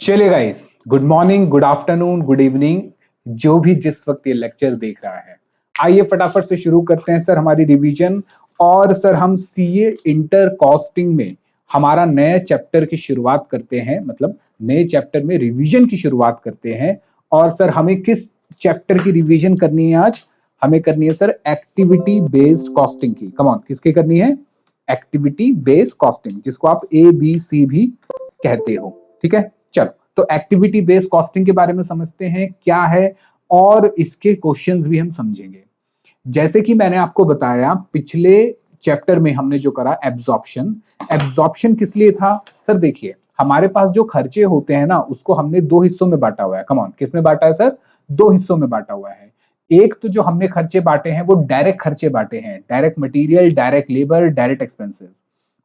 चलिए guys, good morning, good afternoon, good evening, जो भी जिस वक्त ये लेक्चर देख रहा है, आइए फटाफट से शुरू करते हैं सर हमारी रिवीजन। और सर हम सीए इंटर कॉस्टिंग में हमारा नए चैप्टर की शुरुआत करते हैं, मतलब नए चैप्टर में रिवीजन की शुरुआत करते हैं। और सर हमें किस चैप्टर की रिवीजन करनी है आज? हमें करनी है सर एक्टिविटी बेस्ड कॉस्टिंग की। कम ऑन, किसकी करनी है? एक्टिविटी बेस्ड कॉस्टिंग, जिसको आप ABC भी कहते हो। ठीक है, चलो तो एक्टिविटी बेस्ड कॉस्टिंग के बारे में समझते हैं क्या है, और इसके क्वेश्चंस भी हम समझेंगे। जैसे कि मैंने आपको बताया, पिछले चैप्टर में हमने जो करा एब्जॉर्प्शन। एब्जॉर्प्शन किस लिए था सर? देखिए, हमारे पास जो खर्चे होते हैं ना, उसको हमने दो हिस्सों में बांटा हुआ है। कम ऑन, किस में बांटा है सर? दो हिस्सों में बांटा हुआ है। एक तो जो हमने खर्चे बांटे हैं वो डायरेक्ट खर्चे बांटे हैं, direct material, direct labour, direct expenses.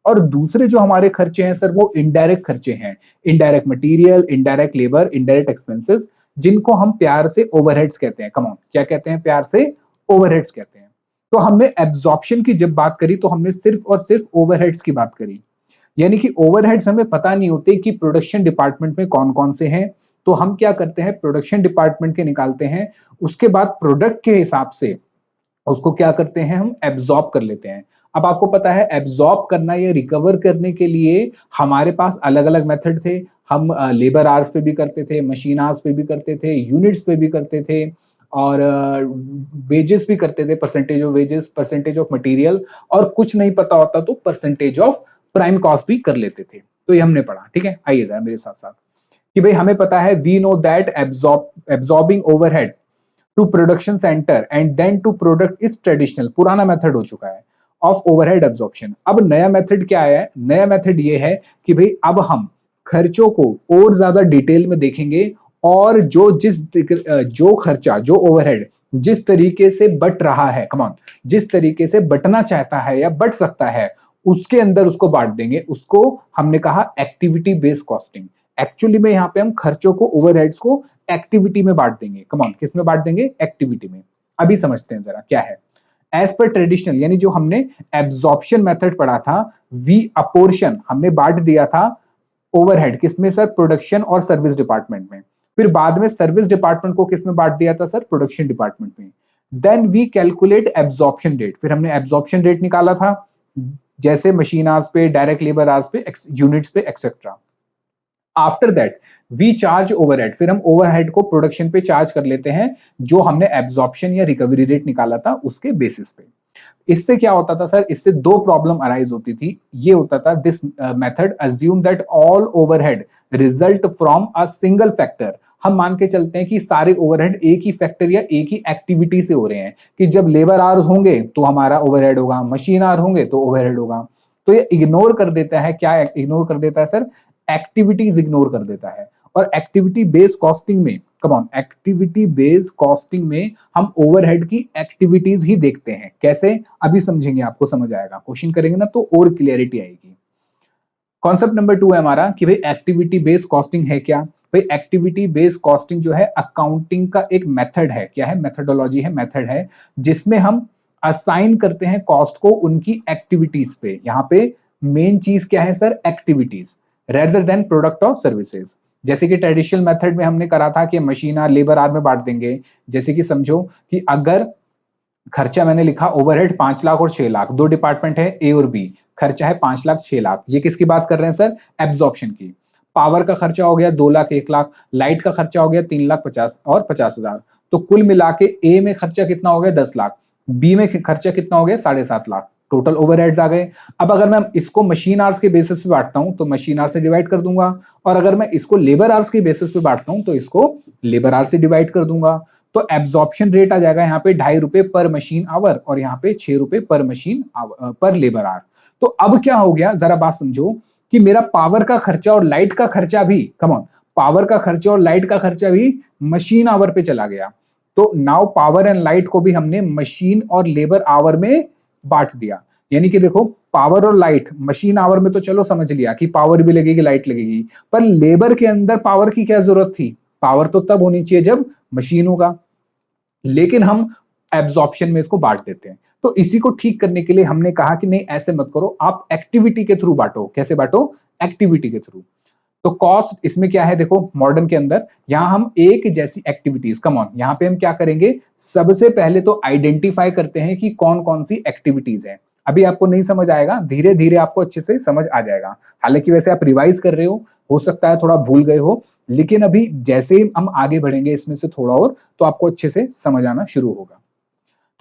और दूसरे जो हमारे खर्चे हैं सर, वो इनडायरेक्ट खर्चे हैं, indirect material, indirect labour, indirect expenses, जिनको हम प्यार से ओवरहेड्स कहते हैं। कम ऑन, क्या कहते हैं प्यार से? ओवरहेड्स कहते हैं। तो हमने एब्जॉर्प्शन की जब बात करी तो हमने सिर्फ और सिर्फ ओवरहेड्स की बात करी। यानी कि ओवरहेड्स हमें पता नहीं होते कि प्रोडक्शन डिपार्टमेंट में कौन कौन से हैं, तो हम क्या करते हैं, प्रोडक्शन डिपार्टमेंट के निकालते हैं। उसके बाद प्रोडक्ट के हिसाब से उसको क्या करते हैं, हम एब्जॉर्ब कर लेते हैं। अब आपको पता है, एब्जॉर्ब करना या रिकवर करने के लिए हमारे पास अलग अलग मेथड थे। हम लेबर आवर्स पे भी करते थे, मशीन आवर्स पे भी करते थे, यूनिट्स पे भी करते थे, और वेजेस भी करते थे, percentage of wages, percentage of material, और कुछ नहीं पता होता तो परसेंटेज ऑफ प्राइम कॉस्ट भी कर लेते थे। तो ये हमने पढ़ा। ठीक है, आइए जरा मेरे साथ साथ, कि भाई हमें पता है, we know that absorbing overhead to production centre and then to product is traditional. पुराना मेथड हो चुका है ऑफ ओवरहेड एब्जॉर्प्शन। अब नया मेथड क्या है? नया मेथड ये है कि भाई अब हम खर्चों को और ज्यादा डिटेल में देखेंगे, और जो खर्चा, जो ओवरहेड जिस तरीके से बट रहा है, कम ऑन, जिस तरीके से बटना चाहता है या बट सकता है, उसके अंदर उसको बांट देंगे। उसको हमने कहा एक्टिविटी बेस्ड कॉस्टिंग। एक्चुअली में यहाँ पे हम खर्चों को, ओवरहेड्स को एक्टिविटी में बांट देंगे। कम ऑन, किस में बांट देंगे? एक्टिविटी में। अभी समझते हैं जरा क्या है। एज पर ट्रेडिशनल, यानी जो हमने एब्जॉर्प्शन मेथड पढ़ा था, वी अपोर्शन हमने बांट दिया था ओवरहेड किसमें सर? प्रोडक्शन और सर्विस डिपार्टमेंट में। फिर बाद में सर्विस डिपार्टमेंट को किसमें बांट दिया था सर? प्रोडक्शन डिपार्टमेंट में। Then we calculate absorption rate. फिर हमने एब्जॉर्प्शन रेट निकाला था, जैसे मशीन आवर्स पे, डायरेक्ट लेबर आवर्स पे, यूनिट्स पे, etcetera. After that we charge overhead. फिर हम ओवरहेड को प्रोडक्शन पे चार्ज कर लेते हैं, जो हमने एब्जॉर्प्शन या रिकवरी रेट निकाला था उसके बेसिस पे। इससे क्या होता था सर? इससे दो प्रॉब्लम अराइज होती थी। ये होता था, this method assume that all overhead result from a single factor. हम मान के चलते हैं कि सारे ओवरहेड एक ही फैक्टर या एक ही एक्टिविटी से हो रहे हैं, कि जब लेबर आवर्स होंगे तो हमारा ओवरहेड होगा, मशीन आवर होंगे तो ओवरहेड होगा। तो ये इग्नोर कर देता है, क्या इग्नोर कर देता है सर? एक्टिविटीज इग्नोर कर देता है। और एक्टिविटी बेस्ड कॉस्टिंग में, come on, activity based costing में हम ओवरहेड की एक्टिविटीज ही देखते हैं। कैसे? अभी समझेंगे, आपको समझ आएगा। क्वेश्चन करेंगे ना तो और क्लियरिटी आएगी। कॉन्सेप्ट नंबर 2 है हमारा कि भाई एक्टिविटी बेस्ड कॉस्टिंग है क्या? भाई एक्टिविटी बेस्ड कॉस्टिंग जो है अकाउंटिंग का एक मेथड है। क्या है? मेथोडोलॉजी है, मेथड है, जिसमें हम असाइन करते हैं कॉस्ट को उनकी एक्टिविटीज पे। यहाँ पे मेन चीज क्या है sir? Activities, rather than product और सर्विसेज। जैसे कि ट्रेडिशनल मेथड में हमने करा था कि मशीन आर, लेबर आर में बांट देंगे। जैसे कि समझो कि अगर खर्चा मैंने लिखा ओवरहेड 5 लाख और 6 लाख, दो डिपार्टमेंट है ए और बी, खर्चा है 5 लाख 6 लाख। ये किसकी बात कर रहे हैं सर? एब्जॉर्प्शन की। पावर का खर्चा हो गया 2 लाख 1 लाख, लाइट का खर्चा हो गया 3 लाख 50 और 50 हजार। तो कुल मिला के ए में खर्चा कितना हो गया? 10 लाख, बी में खर्चा कितना हो गया? 7.5 लाख। टोटल ओवरहेड्स आ गए। अब अगर मैं इसको मशीन आवर्स के बेसिस पे बांटता हूं तो मशीन आवर्स से डिवाइड कर दूंगा, और अगर मैं इसको लेबर आवर्स के बेसिस पे बांटता हूं तो इसको लेबर आवर्स से डिवाइड कर दूंगा। तो एब्जॉर्प्शन रेट आ जाएगा यहाँ पे ₹2.5 पर मशीन आवर, और यहाँ पे ₹6 पर मशीन पर लेबर आवर। तो अब क्या हो गया, जरा बात समझो, कि मेरा पावर का खर्चा और लाइट का खर्चा भी, कम ऑन, पावर का खर्चा और लाइट का खर्चा भी मशीन आवर पे चला गया। तो नाउ पावर एंड लाइट को भी हमने मशीन और लेबर आवर में बांट दिया। यानी कि देखो, पावर और लाइट मशीन आवर में तो चलो समझ लिया कि पावर भी लगेगी, लाइट लगेगी, पर लेबर के अंदर पावर की क्या जरूरत थी? पावर तो तब होनी चाहिए जब मशीन होगा, लेकिन हम एब्जॉर्प्शन में इसको बांट देते हैं। तो इसी को ठीक करने के लिए हमने कहा कि नहीं, ऐसे मत करो, आप एक्टिविटी के थ्रू बांटो। कैसे बांटो? एक्टिविटी के थ्रू। तो कॉस्ट इसमें क्या है, देखो मॉडर्न के अंदर यहां हम एक जैसी एक्टिविटीज, कम ऑन, यहां पे हम क्या करेंगे, सबसे पहले तो आइडेंटिफाई करते हैं कि कौन कौन सी एक्टिविटीज है। अभी आपको नहीं समझ आएगा, धीरे धीरे आपको अच्छे से समझ आ जाएगा। हालांकि वैसे आप रिवाइज कर रहे हो सकता है थोड़ा भूल गए हो, लेकिन अभी जैसे ही हम आगे बढ़ेंगे इसमें से थोड़ा और, तो आपको अच्छे से समझ आना शुरू होगा।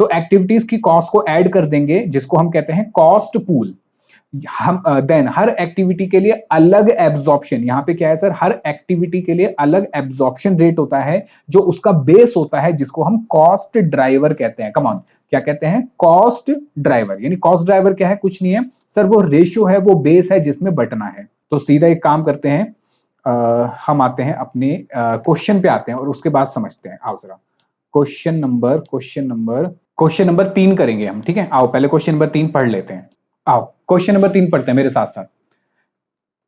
तो एक्टिविटीज की कॉस्ट को ऐड कर देंगे, जिसको हम कहते हैं कॉस्ट पूल। हम देन हर एक्टिविटी के लिए अलग एब्जॉर्प्शन, यहाँ पे क्या है सर, हर एक्टिविटी के लिए अलग एब्जॉर्प्शन रेट होता है, जो उसका बेस होता है, जिसको हम कॉस्ट ड्राइवर कहते हैं। कम ऑन, क्या कहते हैं, कॉस्ट ड्राइवर। यानी कॉस्ट ड्राइवर क्या है, कुछ नहीं है सर, वो रेशियो है, वो बेस है जिसमें बटना है। तो सीधा एक काम करते हैं, हम आते हैं अपने क्वेश्चन पे आते हैं और उसके बाद समझते हैं। आओ जरा क्वेश्चन नंबर 3 करेंगे हम, ठीक है। आओ पहले क्वेश्चन नंबर 3 पढ़ लेते हैं। आओ क्वेश्चन नंबर 3 पढ़ते हैं मेरे साथ साथ।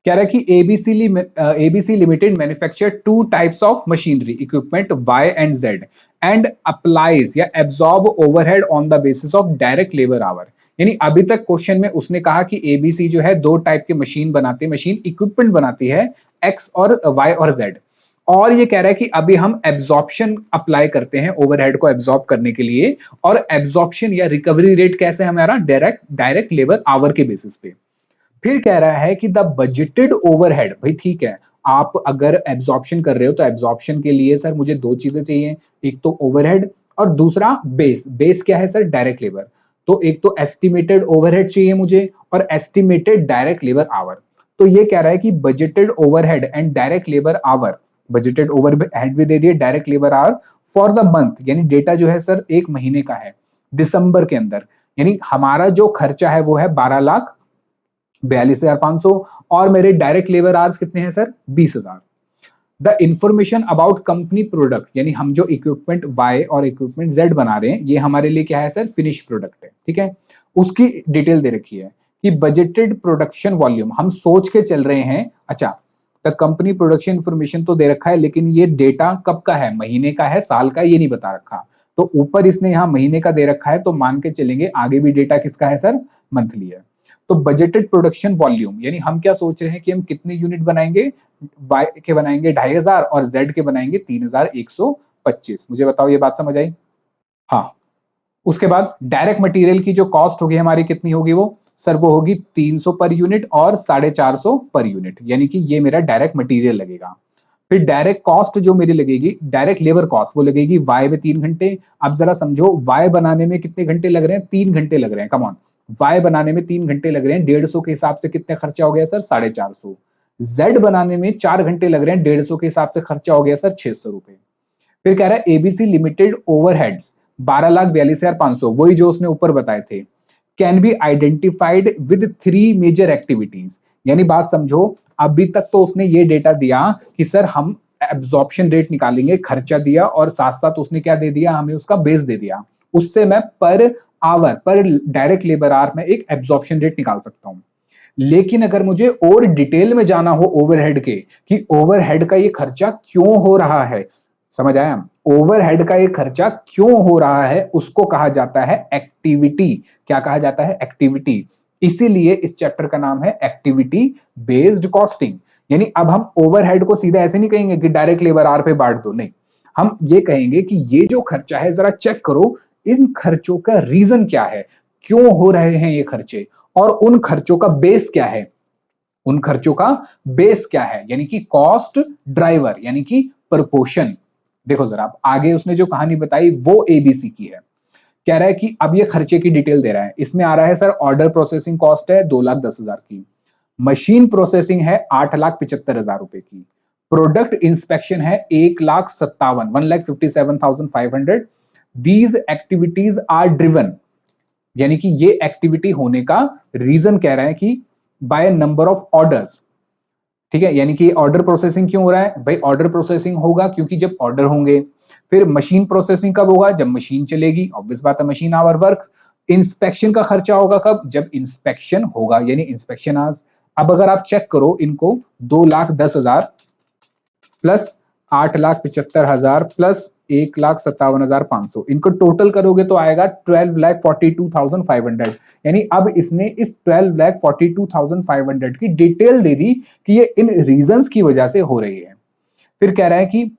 कह रहा है कि ABC limited manufacture two types of machinery equipment Y and Z and applies या absorb overhead on the basis of direct labour hour. यानी अभी तक क्वेश्चन में उसने कहा कि एबीसी जो है दो टाइप के मशीन बनाती है, मशीन इक्विपमेंट बनाती है, एक्स और वाई और जेड। और ये कह रहा है कि अभी हम एब्जॉर्प्शन अप्लाई करते हैं ओवरहेड को एब्जॉर्ब करने के लिए, और एब्जॉर्प्शन या रिकवरी रेट कैसे हमारा, डायरेक्ट डायरेक्ट लेबर आवर के बेसिस पे। फिर कह रहा है कि द बजटेड ओवरहेड, भाई ठीक है, आप अगर एब्जॉर्प्शन कर रहे हो तो एब्जॉर्प्शन के लिए सर मुझे दो चीजें चाहिए, एक तो ओवरहेड और दूसरा बेस। बेस क्या है सर, डायरेक्ट लेबर। तो एक तो एस्टिमेटेड ओवरहेड चाहिए मुझे और एस्टिमेटेड डायरेक्ट लेबर आवर। तो ये कह रहा है कि budgeted overhead and direct labour our, budgeted overhead भी दे दिए, direct labour hour for the month, यानी डेटा जो है सर एक महीने का है, दिसंबर के अंदर। यानी हमारा जो खर्चा है वो है 12,42,500, और मेरे डायरेक्ट लेबर आवर्स कितने हैं sir, 20,000। The information about company product, यानी हम जो इक्विपमेंट वाई और इक्विपमेंट जेड बना रहे हैं, ये हमारे लिए क्या है सर, फिनिश प्रोडक्ट है, ठीक है। उसकी डिटेल दे रखी है कि बजटेड प्रोडक्शन वॉल्यूम, हम सोच के चल रहे हैं। अच्छा, द कंपनी प्रोडक्शन इंफॉर्मेशन तो दे रखा है, लेकिन ये डेटा कब का है, महीने का है, साल का, ये नहीं बता रखा। तो ऊपर इसने यहाँ महीने का दे रखा है, तो मान के चलेंगे आगे भी डेटा किसका है सर, मंथली है। तो बजटेड प्रोडक्शन वॉल्यूम, यानी हम क्या सोच रहे हैं कि हम कितने यूनिट बनाएंगे, वाई के बनाएंगे 2,500 और जेड के बनाएंगे 3,125। मुझे बताओ ये बात समझ आई। हाँ, उसके बाद डायरेक्ट मटेरियल की जो कॉस्ट होगी हमारी कितनी होगी, वो सर वो होगी 300 पर यूनिट और 450 पर यूनिट, यानी कि ये मेरा डायरेक्ट मटेरियल लगेगा। फिर डायरेक्ट कॉस्ट जो मेरी लगेगी, डायरेक्ट लेबर कॉस्ट, वो लगेगी वाई में 3 घंटे। अब जरा समझो, वाई बनाने में कितने घंटे लग रहे हैं, 3 घंटे लग रहे हैं। कम ऑन, वाई बनाने में 3 घंटे लग रहे हैं, 150 के हिसाब से कितने खर्चा हो गया सर, 450। जेड बनाने में 4 घंटे लग रहे हैं, 150 के हिसाब से खर्चा हो गया सर 600 रुपए। फिर कह रहा है एबीसी लिमिटेड ओवरहेड्स 12,42,500, वही जो उसने ऊपर बताए थे, can be identified with 3 major activities. यानी बात समझो, अभी तक तो उसने ये डेटा दिया कि सर हम एब्जॉर्प्शन रेट निकालेंगे, खर्चा दिया, और साथ साथ उसने क्या दे दिया, हमें उसका बेस दे दिया। उससे मैं पर आवर, पर डायरेक्ट लेबर आवर में एक एब्जॉर्प्शन रेट निकाल सकता हूं। लेकिन अगर मुझे और डिटेल में जाना हो ओवरहेड के, कि ओवरहेड का ये खर्चा क्यों हो रहा है, समझ आया, ओवरहेड का ये खर्चा क्यों हो रहा है, उसको कहा जाता है एक्टिविटी। क्या कहा जाता है, एक्टिविटी। इसीलिए इस चैप्टर का नाम है एक्टिविटी बेस्ड कॉस्टिंग। यानी अब हम ओवरहेड को सीधा ऐसे नहीं कहेंगे कि डायरेक्ट लेबर आर पे बांट दो, नहीं, हम ये कहेंगे कि ये जो खर्चा है जरा चेक करो, इन खर्चों का रीजन क्या है, क्यों हो रहे हैं ये खर्चे, और उन खर्चों का बेस क्या है, उन खर्चों का बेस क्या है, यानी कि कॉस्ट ड्राइवर, यानी कि प्रपोर्शन। देखो जरा, आप आगे उसने जो कहानी बताई वो एबीसी की है। कह रहा है कि अब ये खर्चे की डिटेल दे रहा है, इसमें आ रहा है सर, ऑर्डर प्रोसेसिंग कॉस्ट है 2,10,000 की, मशीन प्रोसेसिंग है 8,75,000 रुपए की, प्रोडक्ट इंस्पेक्शन है 1,57,500। दीज एक्टिविटीज आर ड्रिवन, यानी कि ये एक्टिविटी होने का रीजन कह रहा है कि बाय नंबर ऑफ ऑर्डर्स, ठीक है। यानी कि ऑर्डर प्रोसेसिंग क्यों हो रहा है भाई, ऑर्डर प्रोसेसिंग होगा क्योंकि जब ऑर्डर होंगे। फिर मशीन प्रोसेसिंग कब होगा, जब मशीन चलेगी, ऑब्वियस बात है, मशीन आवर वर्क। इंस्पेक्शन का खर्चा होगा कब, जब इंस्पेक्शन होगा, यानी इंस्पेक्शन आज। अब अगर आप चेक करो इनको, 2,10,000 प्लस 8,75,000 प्लस 1,57,500, इनको टोटल करोगे तो आएगा 12,42,500। यानी अब इसने इस 12,42,500 की डिटेल दे दी कि ये इन रीजंस की वजह से हो रही है। फिर कह रहा है कि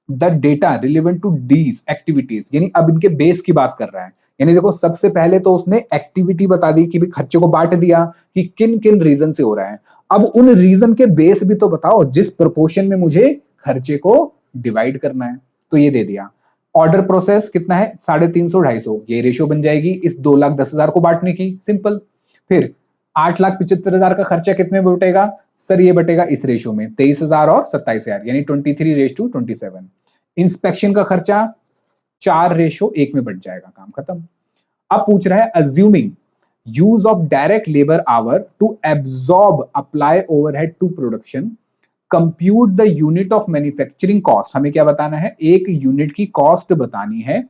the data relevant to these activities, यानी अब इनके बेस की बात कर रहा है। यानी देखो सबसे पहले तो उसने एक्टिविटी बता दी कि भी खर्चे को बांट दिया कि किन किन रीजन से हो रहा है। अब उन रीजन के बेस भी तो बताओ जिस प्रोपोर्शन में मुझे खर्चे को डिवाइड करना है, तो ये दे दिया। ऑर्डर प्रोसेस कितना है 350 250, ये रेशियो बन जाएगी इस 2,10,000 को बांटने की, सिंपल। फिर 8,75,000 का खर्चा कितने में बटेगा सर, ये बटेगा इस रेशियो में 23,000 और 27,000, यानी 23:27। इंस्पेक्शन का खर्चा 4:1 में बढ़ जाएगा, काम खत्म। अब पूछ रहा है assuming use of direct labour hour to absorb apply overhead to production, compute the unit of manufacturing cost. हमें क्या बताना है, एक यूनिट की कॉस्ट बतानी है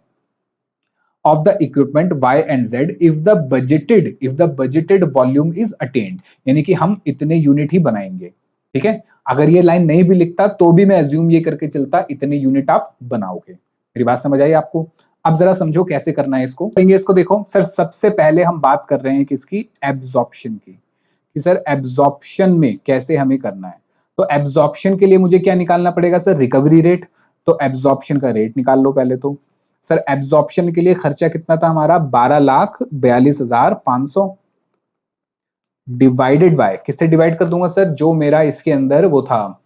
of the equipment y and z if the budgeted volume is attained, यानी कि हम इतने यूनिट ही बनाएंगे। ठीक है, अगर ये लाइन नहीं भी लिखता तो भी मैं अज्यूम ये करके चलता इतने यूनिट आप बनाओगे। मेरी बात समझ आई आपको? अब जरा समझो कैसे करना है इसको। इसको देखो सर, सबसे पहले हम बात कर रहे हैं किसकी, एब्जॉर्प्शन की, कि सर एब्जॉर्प्शन में कैसे हमें करना है। तो एब्जॉर्प्शन के लिए मुझे क्या निकालना पड़ेगा सर, रिकवरी रेट। तो एब्जॉर्प्शन का रेट निकाल लो पहले। तो सर एब्जॉर्प्शन के लिए खर्चा कितना था हमारा, 12,42,500 डिवाइडेड बाय, किससे डिवाइड कर दूंगा सर, जो मेरा इसके अंदर वो था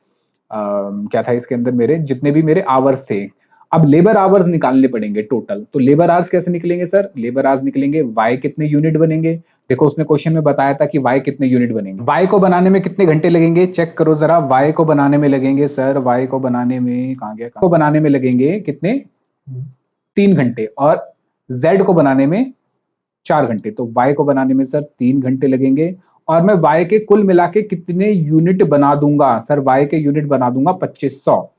क्या था इसके अंदर, मेरे जितने भी मेरे आवर्स थे। अब लेबर आवर्स निकालने पड़ेंगे टोटल। तो लेबर आवर्स कैसे निकलेंगे सर, लेबर आवर्स निकलेंगे वाई कितने यूनिट बनेंगे। देखो उसने क्वेश्चन में बताया था कि वाई कितने यूनिट बनेंगे। वाई को बनाने में कितने घंटे लगेंगे, चेक करो जरा। वाई को बनाने में लगेंगे सर, वाई को बनाने में कहां गया, को बनाने में लगेंगे कितने, 3 घंटे। और z को बनाने में 4 घंटे। तो y को बनाने में सर 3 घंटे लगेंगे। और मैं y के कुल मिला के कितने यूनिट बना दूंगा सर, y के यूनिट बना दूंगा 2500।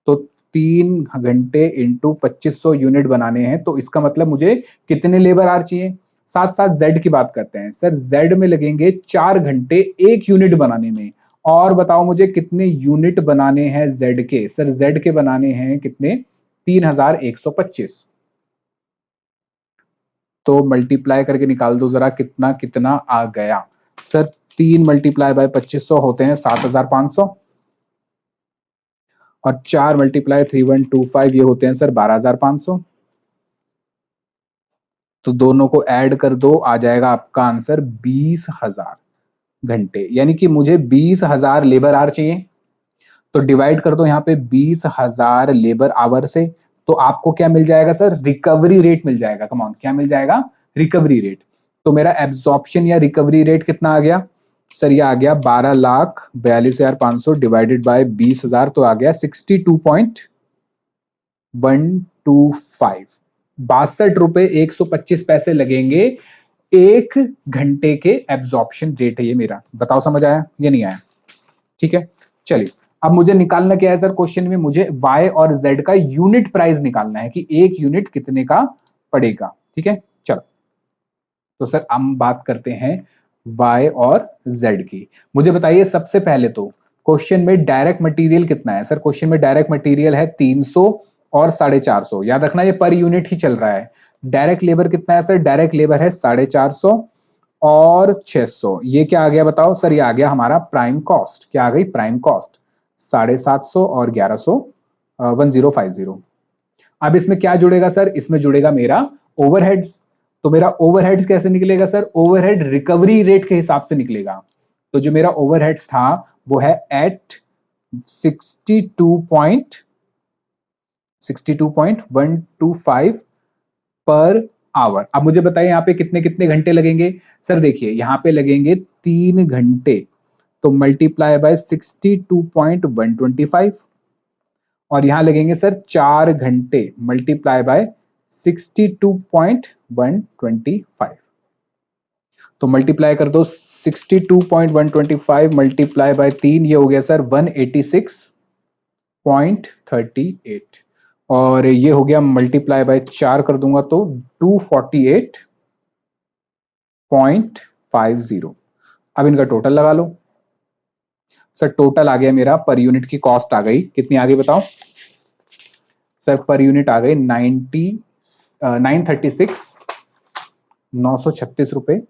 तो 3 घंटे इंटू 2500 यूनिट बनाने हैं, तो इसका मतलब मुझे कितने लेबर आर चाहिए। साथ साथ z की बात करते हैं सर, z में लगेंगे 4 घंटे एक यूनिट बनाने में। और बताओ मुझे कितने यूनिट बनाने हैं z के, सर z के बनाने हैं कितने, 3,125। तो मल्टीप्लाई करके निकाल दो जरा कितना कितना आ गया सर, 3 मल्टीप्लाई बाय 2500 होते हैं 7,500, और 4 मल्टीप्लाई 3,125 ये होते हैं सर 12,500। तो दोनों को ऐड कर दो, आ जाएगा आपका आंसर 20,000 घंटे, यानी कि मुझे 20,000 लेबर आवर चाहिए। तो डिवाइड कर दो यहाँ पे 20,000 लेबर आवर से, तो आपको क्या मिल जाएगा सर, रिकवरी रेट मिल जाएगा। कम ऑन, क्या मिल जाएगा, रिकवरी रेट। तो मेरा एब्जॉर्प्शन या रिकवरी रेट कितना आ गया सर, ये आ गया 12,42,500 डिवाइडेड बाय 20,000, तो आ गया 62.125, 62 रुपए 125 पैसे लगेंगे 1 घंटे के एब्जॉर्प्शन रेट है ये मेरा। बताओ समझ आया या नहीं आया? ठीक है, चलिए अब मुझे निकालना क्या है सर, क्वेश्चन में मुझे y और z का यूनिट प्राइस निकालना है कि एक यूनिट कितने का पड़ेगा। ठीक है, चलो तो सर हम बात करते हैं y और z की। मुझे बताइए सबसे पहले तो क्वेश्चन में डायरेक्ट मटेरियल कितना है सर, क्वेश्चन में डायरेक्ट मटेरियल है 300 और 450। याद रखना ये पर यूनिट ही चल रहा है। डायरेक्ट लेबर कितना है सर, डायरेक्ट लेबर है 450 और 600। ये क्या आ गया बताओ सर, ये आ गया हमारा प्राइम कॉस्ट। क्या आ गई, प्राइम कॉस्ट 750 और 1100, 1050। अब इसमें क्या जुड़ेगा सर, इसमें जुड़ेगा मेरा ओवरहेड्स। तो मेरा ओवरहेड्स कैसे निकलेगा सर, ओवरहेड रिकवरी रेट के हिसाब से निकलेगा। तो जो मेरा ओवरहेड्स था वो है एट 62.125 पर आवर। अब मुझे बताइए यहाँ पे कितने कितने घंटे लगेंगे सर, देखिए यहाँ पे लगेंगे 3 घंटे। तो मल्टीप्लाई बाय 62.125, और यहां लगेंगे सर 4 घंटे मल्टीप्लाई बाय 62.125। तो मल्टीप्लाई कर दो 62.125 मल्टीप्लाई बाय 3, ये हो गया सर 186.38, और ये हो गया मल्टीप्लाई बाय 4 कर दूंगा तो 248.50। अब इनका टोटल लगा लो सर, टोटल आ गया मेरा, पर यूनिट की कॉस्ट आ गई कितनी आ गई बताओ सर पर यूनिट आ गई 936 936 रुपए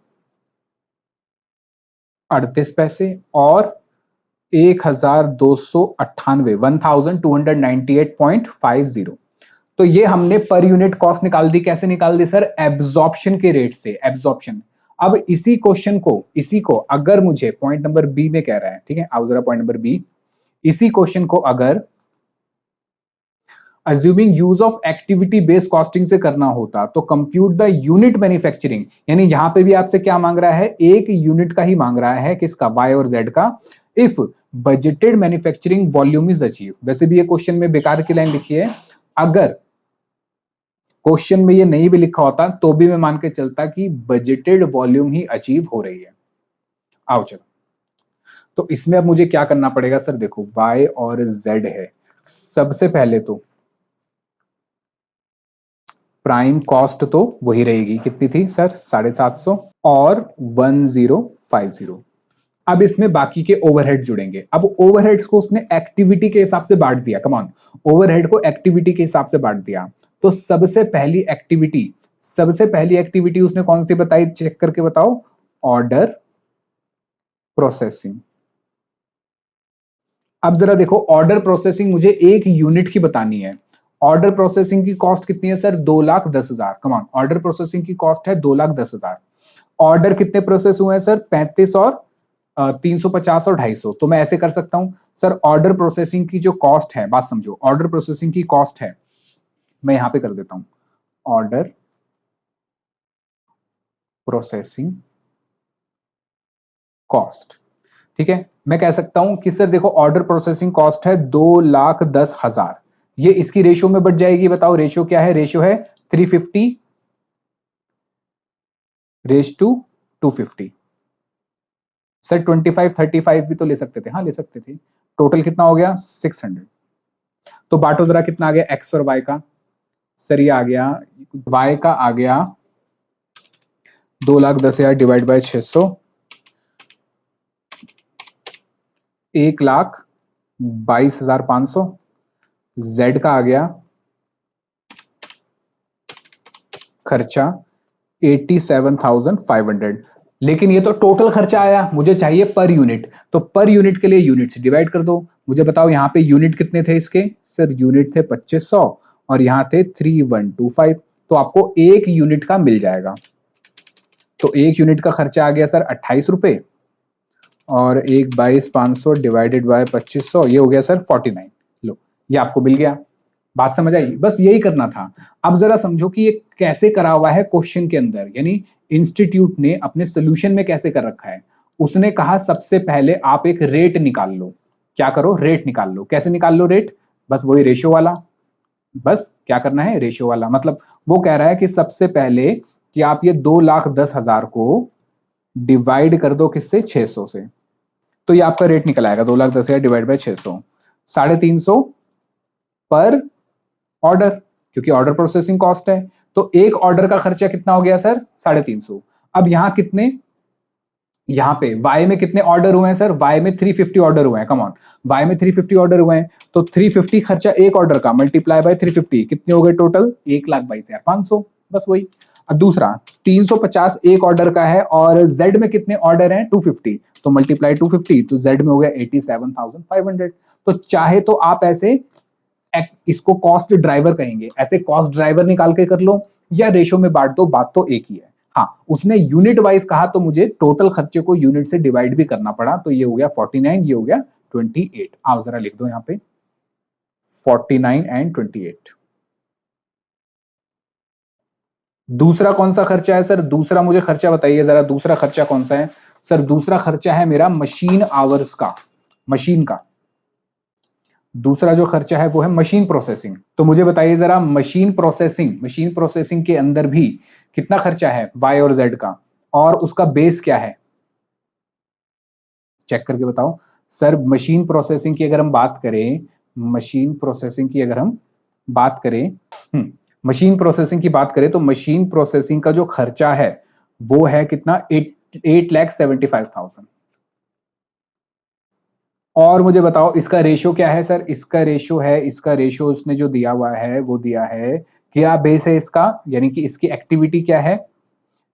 38 पैसे और 1298 1298.50। तो ये हमने पर यूनिट कॉस्ट निकाल दी। कैसे निकाल दी सर? एब्जॉर्प्शन के रेट से, एब्जॉर्प्शन। अब इसी क्वेश्चन को, इसी को अगर मुझे पॉइंट नंबर बी में कह रहा है, ठीक है, आओ जरा पॉइंट नंबर बी, इसी क्वेश्चन को अगर assuming use of activity based costing से करना होता तो कंप्यूट द यूनिट मैन्युफैक्चरिंग, यानी यहां पे भी आपसे क्या मांग रहा है? एक यूनिट का ही मांग रहा है, किसका? वाई और जेड का। If budgeted manufacturing volume is achieve. वैसे भी ये क्वेश्चन में बेकार की लाइन लिखी है, अगर क्वेश्चन में ये नहीं भी लिखा होता तो भी मैं मान के चलता कि बजटेड वॉल्यूम ही अचीव हो रही है। आओ चलो, तो इसमें अब मुझे क्या करना पड़ेगा सर? देखो y और z है, सबसे पहले तो प्राइम कॉस्ट तो वही रहेगी, कितनी थी सर? 750 और 1050। अब इसमें बाकी के ओवरहेड जुड़ेंगे। अब ओवरहेड्स को उसने एक्टिविटी के हिसाब से बांट दिया। कम ऑन, ओवरहेड को एक्टिविटी के हिसाब से बांट दिया। तो सबसे पहली एक्टिविटी उसने कौन सी बताई? चेक करके बताओ। Order processing. अब जरा देखो, ऑर्डर प्रोसेसिंग मुझे एक यूनिट की बतानी है। ऑर्डर प्रोसेसिंग की कॉस्ट कितनी है sir? 2,10,000। Come on, order processing की कॉस्ट है 2,10,000। ऑर्डर कितने प्रोसेस हुए हैं सर? 35 और 350 और 250। तो मैं ऐसे कर सकता हूं सर, ऑर्डर प्रोसेसिंग की जो कॉस्ट है, बात समझो, ऑर्डर प्रोसेसिंग की कॉस्ट है, मैं यहां पे कर देता हूं ऑर्डर प्रोसेसिंग कॉस्ट। ठीक है, मैं कह सकता हूं कि सर देखो, ऑर्डर प्रोसेसिंग कॉस्ट है 2,10,000। ये इसकी रेशियो में बढ़ जाएगी। बताओ रेशियो क्या है? रेशियो है 350 रेश टू 250। सर 25-35 भी तो ले सकते थे। हाँ ले सकते थे। टोटल कितना हो गया? 600। तो बांटो जरा, कितना आ गया एक्स और वाई का? सर ये आ गया, वाई का आ गया 2,10,000 डिवाइड बाय 600, 1,22,500। जेड का आ गया खर्चा 87,500। लेकिन ये तो टोटल खर्चा आया, मुझे चाहिए पर यूनिट। तो पर यूनिट के लिए यूनिट से डिवाइड कर दो। मुझे बताओ यहाँ पे यूनिट कितने थे इसके? सर यूनिट थे 2500 और यहाँ थे 3125। तो आपको एक यूनिट का मिल जाएगा। तो एक यूनिट का खर्चा आ गया सर 28 रुपए और 1,22,500 डिवाइडेड बाय 2500, ये हो गया सर 49। लो, ये आपको मिल गया। बात समझ आई? बस यही करना था। अब जरा समझो कि ये कैसे करा हुआ है क्वेश्चन के अंदर, यानी इंस्टीट्यूट ने अपने सोल्यूशन में कैसे कर रखा है। उसने कहा सबसे पहले आप एक रेट निकाल लो। क्या करो? रेट निकाल लो। कैसे निकाल लो रेट? बस वही रेशियो वाला। बस क्या करना है? रेशियो वाला। मतलब वो कह रहा है कि सबसे पहले कि आप ये 2,10,000 को डिवाइड कर दो किससे? 600 से। तो ये आपका रेट निकल आएगा 2,10,000 डिवाइड बाय 600, 350 पर ऑर्डर, क्योंकि ऑर्डर प्रोसेसिंग कॉस्ट है। तो एक ऑर्डर का खर्चा कितना हो गया सर? 350। अब यहां कितने, यहाँ पे y में कितने ऑर्डर हुए हैं सर? y में 350 ऑर्डर हुए हैं। कम ऑन, y में 350 ऑर्डर हुए हैं, तो 350 खर्चा एक ऑर्डर का मल्टीप्लाई बाय 350, कितने हो गए टोटल? 1,22,500। बस वही। अब दूसरा 350 एक ऑर्डर का है और z में कितने ऑर्डर हैं? 250, तो मल्टीप्लाई 250, तो z में हो गया 87,500। तो चाहे तो आप ऐसे इसको कॉस्ट ड्राइवर कहेंगे, ऐसे कॉस्ट ड्राइवर निकाल के कर लो या रेशो में बांट दो, बात तो एक ही है। हाँ, उसने यूनिट वाइज कहा तो मुझे टोटल खर्चे को यूनिट से डिवाइड भी करना पड़ा। तो ये हो गया 49, ये हो गया 28। आओ जरा लिख दो यहां पे 49 एंड 28। दूसरा कौन सा खर्चा है सर? दूसरा मुझे खर्चा बताइए जरा, दूसरा खर्चा कौन सा है सर? दूसरा खर्चा है मेरा मशीन आवर्स का, मशीन का। दूसरा जो खर्चा है वो है मशीन प्रोसेसिंग। तो मुझे बताइए जरा, मशीन प्रोसेसिंग के अंदर भी कितना खर्चा है y और z का, और उसका बेस क्या है? चेक करके बताओ सर। मशीन प्रोसेसिंग की अगर हम बात करें, मशीन प्रोसेसिंग की अगर हम बात करें, मशीन प्रोसेसिंग की बात करें तो मशीन प्रोसेसिंग का जो खर्चा है वो है कितना? 8,75,000। और मुझे बताओ इसका रेशियो क्या है सर, इसका रेशियो है, इसका रेशियो उसने जो दिया हुआ है वो दिया है, क्या बेस है इसका, यानी कि इसकी एक्टिविटी क्या है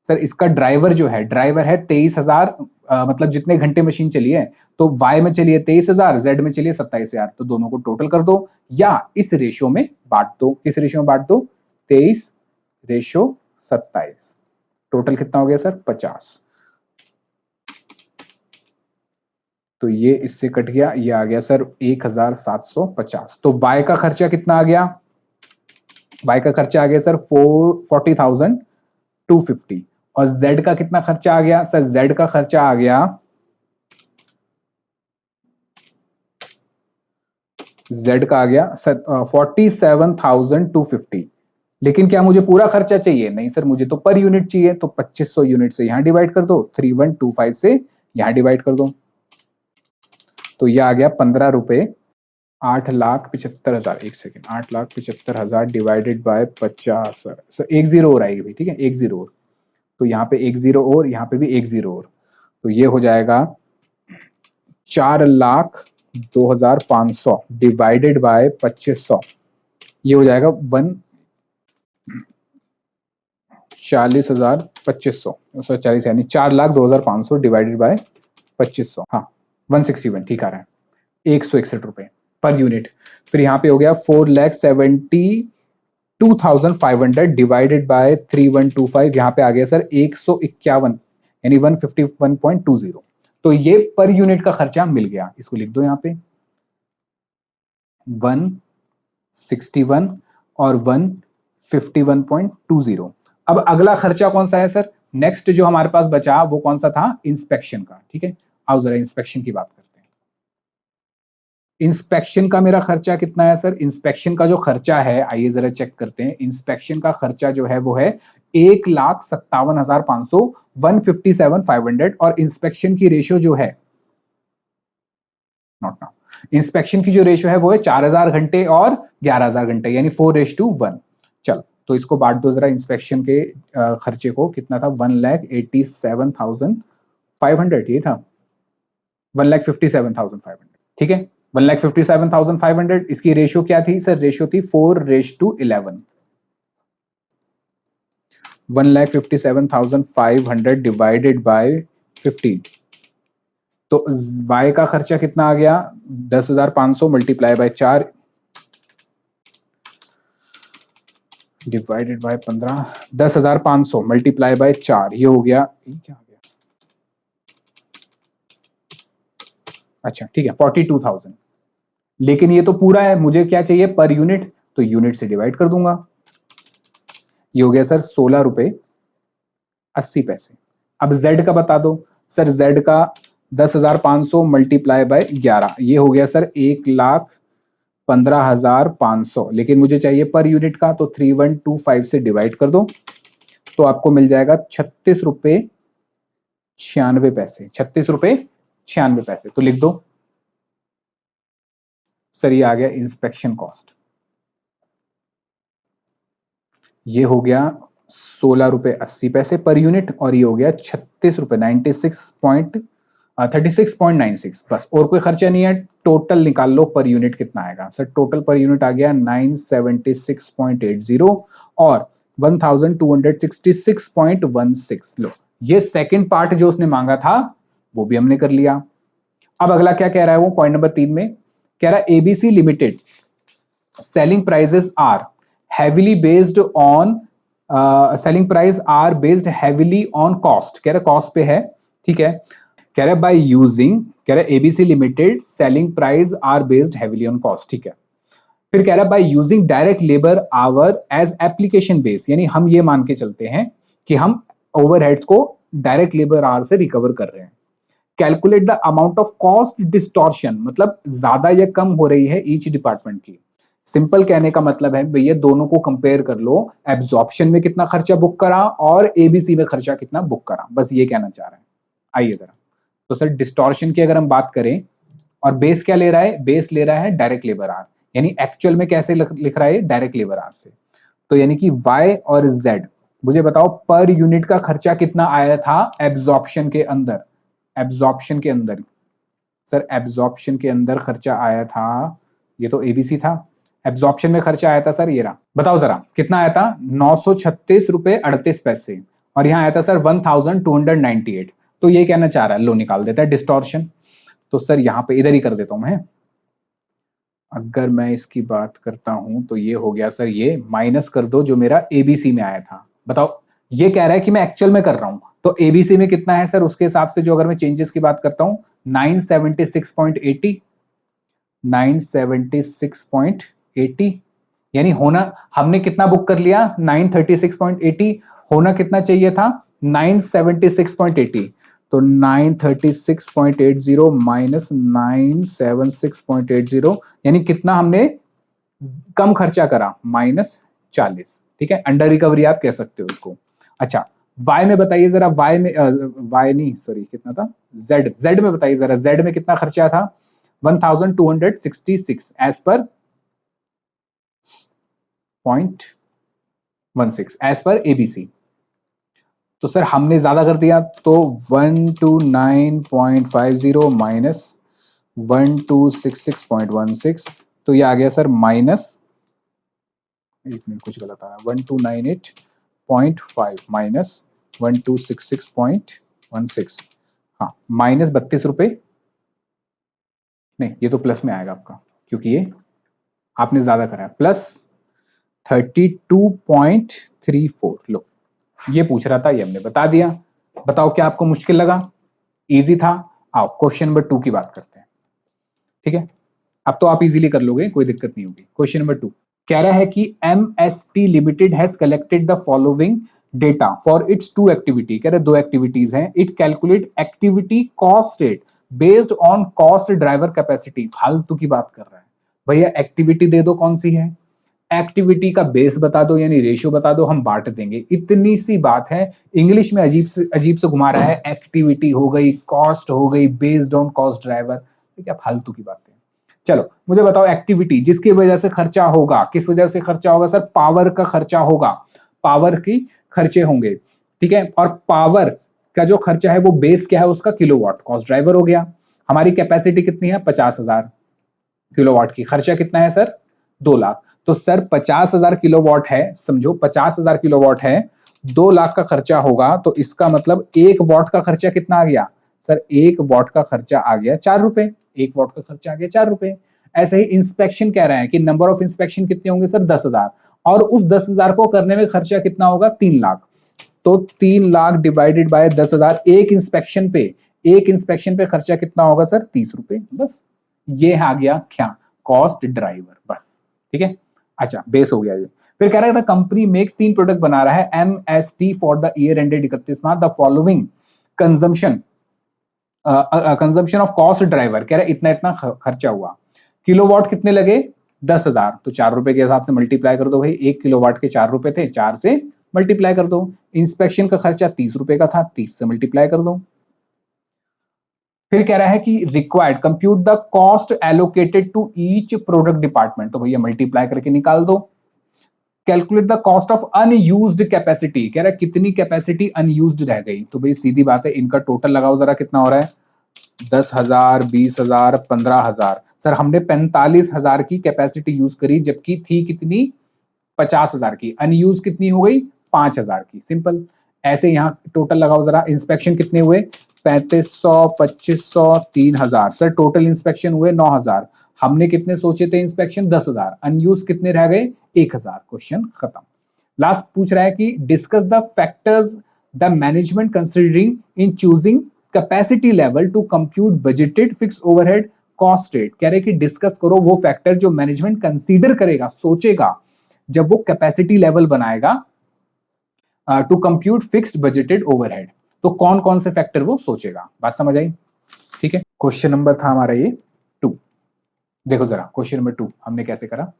सर, इसका ड्राइवर जो है, ड्राइवर है 23,000, मतलब जितने घंटे मशीन चली है, तो वाई में चलिए 23,000, जेड में चलिए 27,000, तो दोनों को टोटल कर दो या इस रेशियो में बांट दो। किस रेशियो में बांट दो, 23/27, टोटल कितना हो गया सर 50। तो ये इससे कट गया, ये आ गया सर 1750। तो वाई का खर्चा कितना आ गया, वाई का खर्चा आ गया सर 40,250। और जेड का कितना खर्चा आ गया सर, जेड का खर्चा आ गया, जेड का आ गया 47,250। लेकिन क्या मुझे पूरा खर्चा चाहिए, नहीं सर, मुझे तो पर यूनिट चाहिए, तो 2500 यूनिट से यहां डिवाइड कर दो, 3125 से यहां डिवाइड कर दो, तो यह आ गया 15 रुपए, 8,75,000, एक सेकेंड, 8,75,000 डिवाइडेड बाय 50, सर एक जीरो और आएगी भाई, ठीक है, एक जीरो और, तो यहाँ पे एक जीरो और, यहाँ पे भी एक जीरो और, तो ये हो जाएगा 4,02,500 डिवाइडेड बाय 2500, ये हो जाएगा 40,2500, यानी 4,02,500 डिवाइडेड बाय 2500, हाँ 161, ठीक आ रहा है, 161 रुपए पर यूनिट। फिर यहाँ पे हो गया 4,72,500 डिवाइडेड बाय 3125, यहाँ पे आ गया सर 151, यानी 151.20। तो ये पर यूनिट का खर्चा मिल गया, इसको लिख दो यहाँ पे 161 और 151.20। अब अगला खर्चा कौन सा है सर, नेक्स्ट जो हमारे पास बचा वो कौन सा था, इंस्पेक्शन का, ठीक है। आओ जरा इंस्पेक्शन की बात करते हैं। इंस्पेक्शन का मेरा खर्चा कितना है सर, इंस्पेक्शन का जो खर्चा है, आइए जरा चेक करते हैं, इंस्पेक्शन का खर्चा जो है वो है 1,57,500, 157,500, और इंस्पेक्शन की रेशियो जो है, नॉट नाउ, इंस्पेक्शन की जो रेशियो है वो है 4,000 घंटे और 11,000 घंटे, यानी 4:1। चल तो इसको बांट दो जरा, इंस्पेक्शन के खर्चे को, कितना था, 1,87,500, ये था 1,57,500, ठीक है, 1,57,500। इसकी रेशियो क्या थी सर, रेशियो थी 4:11, 1,57,500 डिवाइडेड बाय 15, तो y का खर्चा कितना आ गया, 10,500 multiply by 4 divided by 15, 10,500 multiply by 4, ये हो गया, ये क्या हो गया, अच्छा ठीक है 42,000। लेकिन ये तो पूरा है, मुझे क्या चाहिए पर यूनिट, तो यूनिट से डिवाइड कर दूंगा, ये हो गया सर 16 रुपए 80 पैसे। अब z का बता दो सर, z का 10,500 मल्टीप्लाई बाय 11, ये हो गया सर 1,15,500, लेकिन मुझे चाहिए पर यूनिट का, तो 3125 से डिवाइड कर दो, तो आपको मिल जाएगा 36 रुपए 96 पैसे, 36 रुपए 96 पैसे, तो लिख दो सर, ये आ गया इंस्पेक्शन कॉस्ट, ये हो गया 16 रुपए 80 पैसे पर यूनिट, और ये हो गया 36 रुपए 36.96, बस और कोई खर्चा नहीं है। टोटल निकाल लो पर यूनिट कितना आएगा सर, टोटल पर यूनिट आ गया 976.80 और 1266.16। लो, ये सेकंड पार्ट जो उसने मांगा था वो भी हमने कर लिया। अब अगला क्या कह रहा है वो, पॉइंट नंबर 3 में कह रहा है ABC limited selling prices are heavily based on selling price are based heavily on cost, कह रहा कॉस्ट पे है, ठीक है, कह रहा बाय यूजिंग, कह रहा ABC limited selling price are based heavily on cost, ठीक है। फिर कह रहा by using direct labour hour as application base, यानी हम ये मान के चलते हैं कि हम ओवरहेड्स को डायरेक्ट लेबर आवर से रिकवर कर रहे हैं। Calculate the amount of cost distortion, मतलब ज्यादा या कम हो रही है ईच डिपार्टमेंट की। सिंपल कहने का मतलब है भैया दोनों को कंपेयर कर लो, एब्जॉर्प्शन में कितना खर्चा बुक करा और एबीसी में खर्चा कितना बुक करा, बस ये कहना चाह रहा है। आइए जरा, तो सर डिस्टॉर्शन की अगर हम बात करें, और बेस क्या ले रहा है, बेस ले रहा है डायरेक्ट लेबर आर, यानी एक्चुअल में कैसे लिख रहा है डायरेक्ट लेबर आर से, तो यानी कि y और z, मुझे बताओ पर यूनिट का खर्चा कितना आया था एब्जॉर्प्शन के अंदर, एब्जॉर्प्शन के अंदर सर एब्जॉर्प्शन के अंदर खर्चा आया था, ये तो एबीसी था, एब्जॉर्प्शन में खर्चा आया था सर ये रहा, बताओ जरा कितना आया था, 936 रुपए 38 पैसे, और यहाँ आया था सर 1298। तो ये कहना चाह रहा है, लो निकाल देता है डिस्टॉर्शन। तो सर यहाँ पे इधर ही कर देता हूं मैं, अगर मैं इसकी बात करता हूं तो ये हो गया सर, ये माइनस कर दो जो मेरा एबीसी में आया था। बताओ, ये कह रहा है कि मैं एक्चुअल में कर रहा हूं, तो एबीसी में कितना है सर, उसके हिसाब से जो अगर मैं चेंजेस की बात करता हूं 976.80, 976.80, यानी होना, हमने कितना बुक कर लिया 936.80, होना कितना चाहिए था 976.80। तो 936.80 माइनस 976.80, यानी कितना हमने कम खर्चा करा, -40। ठीक है, अंडर रिकवरी आप कह सकते हो उसको। अच्छा, वाई में बताइए जरा, वाई में वाई नहीं सॉरी कितना था, जेड में बताइए जरा, जेड में कितना खर्चा था 1266 as per 0.16 as per ABC. तो सर हमने ज्यादा कर दिया, तो 129.50 माइनस 1266.16, तो ये आ गया सर माइनस, एक मिनट कुछ गलत आ रहा है, 1298.5 माइनस 1266.16, हाँ माइनस 32 रुपए, नहीं ये तो प्लस में आएगा आपका, क्योंकि ये आपने ज्यादा करा है, प्लस 32.34। लो, ये पूछ रहा था, ये हमने बता दिया। बताओ क्या आपको मुश्किल लगा, इजी था? आओ क्वेश्चन नंबर 2 की बात करते हैं। ठीक है, अब तो आप इजीली कर लोगे, कोई दिक्कत नहीं होगी। क्वेश्चन नंबर 2 कह रहा है कि MST limited has collected the following data for its two activity, कह रहे दो एक्टिविटीज हैं, it calculate activity cost rate based on cost driver capacity. फालतू की बात कर रहा है भैया, एक्टिविटी दे दो कौन सी है, एक्टिविटी का बेस बता दो, यानी रेशियो बता दो, हम बांट देंगे, इतनी सी बात है। इंग्लिश में अजीब से घुमा रहा है, एक्टिविटी हो गई, कॉस्ट हो गई, बेस्ड ऑन कॉस्ट ड्राइवर, क्या फालतू की बात है। चलो मुझे बताओ, एक्टिविटी जिसकी वजह से खर्चा होगा, किस वजह से खर्चा होगा सर, पावर का खर्चा होगा, पावर की खर्चे होंगे। ठीक है, और पावर का जो खर्चा है वो बेस क्या है उसका, किलोवाट, कॉस्ट ड्राइवर हो गया। हमारी कैपेसिटी कितनी है 50,000 किलोवाट की, खर्चा कितना है सर 2 लाख। तो सर 50,000 किलोवाट है, समझो 50,000 किलोवाट है, 2 लाख का खर्चा होगा, तो इसका मतलब 1 वॉट का खर्चा कितना आ गया सर, 1 वॉट का खर्चा आ गया 4 रुपए, 1 वॉट का खर्चा आ गया 4 रुपए। ऐसे ही इंस्पेक्शन कह रहे हैं कि नंबर ऑफ इंस्पेक्शन कितने होंगे सर 10,000, और उस 10,000 को करने में खर्चा कितना होगा 3 लाख। तो 3 लाख डिवाइडेड बाय 10,000, एक इंस्पेक्शन पे खर्चा कितना होगा सर 30 रुपए, बस ये आ गया क्या, कॉस्ट ड्राइवर, बस। ठीक है, अच्छा बेस हो गया ये। फिर कह रहा है कंपनी मेक्स 3 प्रोडक्ट बना रहा है, MST for the year ended 31 March, the following consumption consumption of cost driver, कह रहा है इतना इतना खर्चा हुआ, किलोवाट कितने लगे 10,000, तो 4 रुपए के हिसाब से मल्टीप्लाई कर दो भाई, 1 किलोवाट के 4 रुपए थे, 4 से मल्टीप्लाई कर दो। इंस्पेक्शन का खर्चा 30 रुपए का था, 30 से मल्टीप्लाई कर दो। फिर कह रहा है कि required compute the cost allocated to each product department, तो भैया मल्टीप्लाई करके निकाल दो। Calculate the cost of unused capacity, कह रहा है कितनी कैपेसिटी अनयूज्ड रह गई, तो भाई सीधी बात है इनका टोटल लगाओ जरा कितना हो रहा है, 10,000, 20,000, 15,000। सर हमने 45,000 की कैपेसिटी यूज करी, जबकि थी कितनी 50,000 की, अनयूज कितनी हो गई 5,000 की, सिंपल। ऐसे यहाँ टोटल लगाओ जरा, इंस्पेक्शन कितने हुए 3500, 2500, 3,000, सर टोटल इंस्पेक्शन हुए 9,000, हमने कितने सोचे थे इंस्पेक्शन 10,000, अनयूज कितने रह गए 1,000, क्वेश्चन खत्म। लास्ट पूछ रहा है कि discuss the factors the management considering in choosing capacity level to compute budgeted fix overhead cost rate, कह रहे कि डिस्कस करो वो फैक्टर जो मैनेजमेंट कंसीडर करेगा, सोचेगा जब वो कैपेसिटी लेवल बनाएगा to compute fixed budgeted overhead, तो कौन कौन से फैक्टर वो सोचेगा, बात समझ आई। ठीक है, क्वेश्चन नंबर था हमारा ये 2। देखो जरा क्वेश्चन नंबर 2 हमने कैसे करा,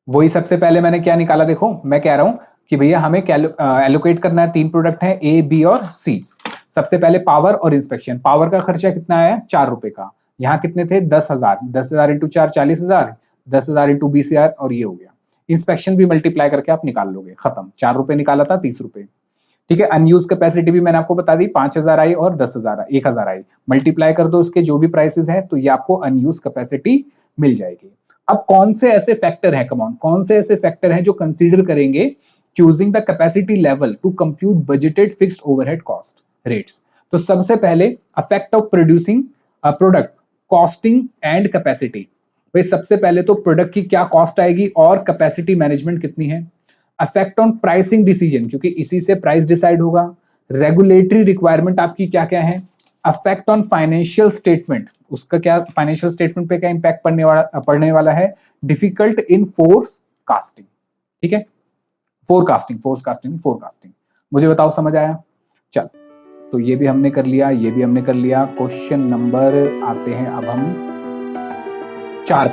वही सबसे पहले मैंने क्या निकाला, देखो मैं कह रहा हूं कि भैया हमें एलोकेट करना है, 3 प्रोडक्ट है ए बी और सी। सबसे पहले पावर और इंस्पेक्शन, पावर का खर्चा कितना आया 4 रुपए का, यहाँ कितने थे 10,000, 10,000 इंटू 4 40,000, 10,000 इंटू 20,000, और ये हो गया। इंस्पेक्शन भी मल्टीप्लाई करके आप निकाल लोगे, खत्म, 4 रुपए निकाला था 30 रुपए। ठीक है, अनयूज कैपेसिटी भी मैंने आपको बता दी, 5000 आई और 10,000 1000 आई, मल्टीप्लाई कर दो उसके जो भी प्राइसेस है तो ये आपको अनयूज कैपेसिटी मिल जाएगी। अब कौन से ऐसे फैक्टर हैं, कमॉन, कौन से ऐसे फैक्टर हैं जो कंसीडर करेंगे choosing the capacity level to compute budgeted fixed overhead cost rates? तो सबसे पहले affect of producing product, costing and capacity. भाई सबसे पहले तो प्रोडक्ट की क्या कॉस्ट आएगी और कैपेसिटी मैनेजमेंट कितनी है। अफेक्ट ऑन प्राइसिंग डिसीजन, क्योंकि इसी से प्राइस डिसाइड होगा। रेगुलेटरी रिक्वायरमेंट आपकी क्या क्या है। अफेक्ट ऑन फाइनेंशियल स्टेटमेंट, उसका क्या फाइनेंशियल स्टेटमेंट पे क्या इंपैक्ट पड़ने वाला है। डिफिकल्ट इन फोरकास्टिंग, ठीक है, फोरकास्टिंग। मुझे बताओ समझ आया? चल, तो ये भी हमने कर लिया, ये भी हमने कर लिया। क्वेश्चन नंबर आते हैं अब हम 4